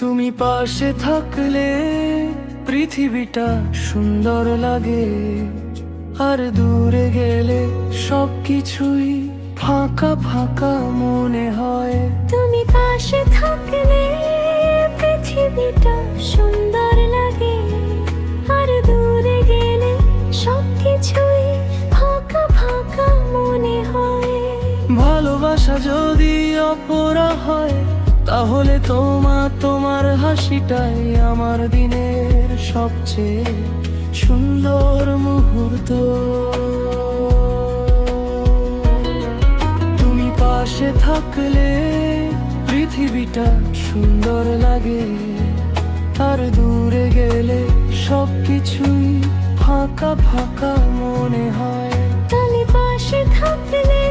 তুমি পাশে থাকলে পৃথিবীটা সুন্দর লাগে, আর দূরে গেলে সবকিছুই ফাঁকা ফাঁকা মনে হয়। তুমি পাশে থাকলে পৃথিবীটা সুন্দর লাগে, আর দূরে গেলে সবকিছুই ফাঁকা ফাঁকা মনে হয়। ভালোবাসা যদি অপরা হয়, তাহলে তোমার হাসিটাই আমার দিনের সবচেয়ে সুন্দর মুহূর্ত। তুমি পাশে থাকলে পৃথিবীটা সুন্দর লাগে, আর দূরে গেলে সবকিছুই ফাঁকা ফাঁকা মনে হয়। তুমি পাশে থাকলে